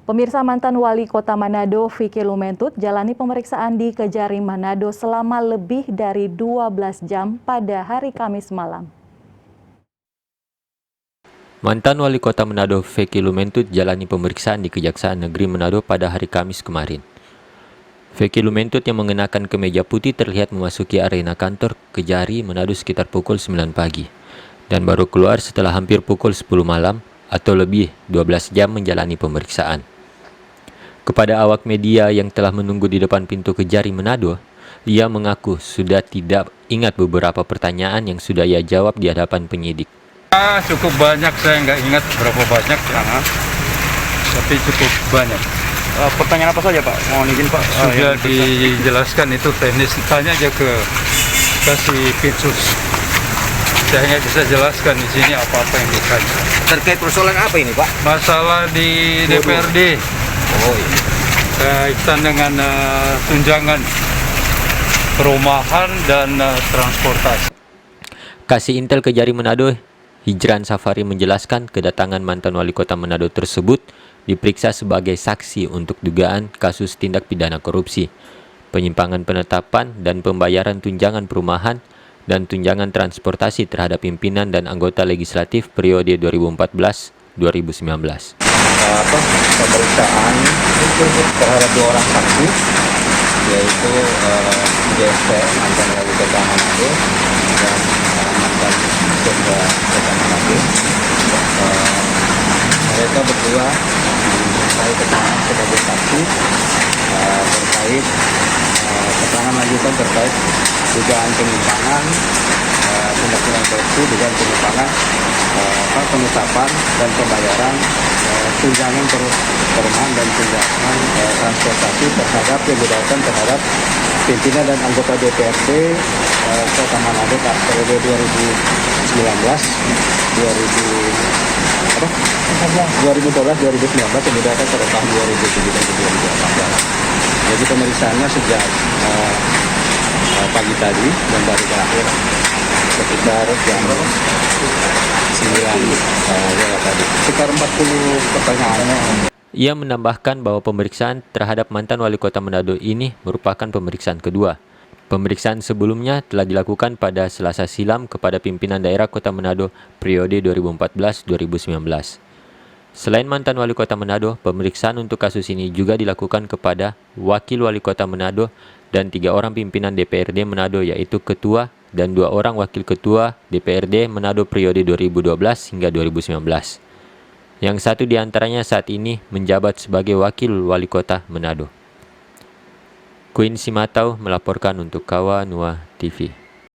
Pemirsa, mantan Wali Kota Manado, Vicky Lumentut, jalani pemeriksaan di Kejari Manado selama lebih dari 12 jam pada hari Kamis malam. Mantan Wali Kota Manado, Vicky Lumentut, jalani pemeriksaan di Kejaksaan Negeri Manado pada hari Kamis kemarin. Vicky Lumentut yang mengenakan kemeja putih terlihat memasuki arena kantor Kejari Manado sekitar pukul 9 pagi dan baru keluar setelah hampir pukul 10 malam atau lebih 12 jam menjalani pemeriksaan. Kepada awak media yang telah menunggu di depan pintu Kejari Manado, ia mengaku sudah tidak ingat beberapa pertanyaan yang sudah ia jawab di hadapan penyidik. Cukup banyak, saya nggak ingat berapa banyak, tapi cukup banyak. Pertanyaan apa saja Pak? Mohon izin Pak. Sudah dijelaskan itu teknis, tanya aja ke kasih Pitsus. Saya nggak bisa jelaskan di sini apa-apa yang ditanya. Terkait persoalan apa ini Pak? Masalah di DPRD. Oh iya. Kaitan dengan tunjangan perumahan dan transportasi. Kasih Intel Kejari Manado, Hijran Safari menjelaskan kedatangan mantan wali kota Manado tersebut diperiksa sebagai saksi untuk dugaan kasus tindak pidana korupsi, penyimpangan penetapan dan pembayaran tunjangan perumahan dan tunjangan transportasi terhadap pimpinan dan anggota legislatif periode 2014-2019. Pemeriksaan terhadap 2 orang saksi, yaitu JSP mantan wali kota Manado dan mantan Sekda Kota Manado. Mereka berdua dimintai keterangan sebagai saksi terkait keterangan lanjutan terkait dugaan penyimpangan, tindak pidana korupsi, dugaan penyimpangan, penetapan dan pembayaran tunjangan perumahan dan tunjangan transportasi terhadap yang didapatkan terhadap pimpinan dan anggota DPRD Kota Manado periode 2012 2019 yang didapatkan pada tahun 2017-2018. Jadi pemeriksaannya sejak pagi tadi dan baru berakhir sekitar jam 9 tadi. Sekitar 40 pertanyaan. Ia menambahkan bahwa pemeriksaan terhadap mantan wali kota Manado ini merupakan pemeriksaan kedua. Pemeriksaan sebelumnya telah dilakukan pada Selasa silam kepada pimpinan daerah Kota Manado periode 2014-2019. Selain mantan wali kota Manado, pemeriksaan untuk kasus ini juga dilakukan kepada wakil wali kota Manado dan 3 orang pimpinan DPRD Manado, yaitu ketua dan 2 orang wakil ketua DPRD Manado periode 2012 hingga 2019. Yang satu diantaranya saat ini menjabat sebagai wakil wali kota Manado. Queen Simatau melaporkan untuk Kawa Nua TV.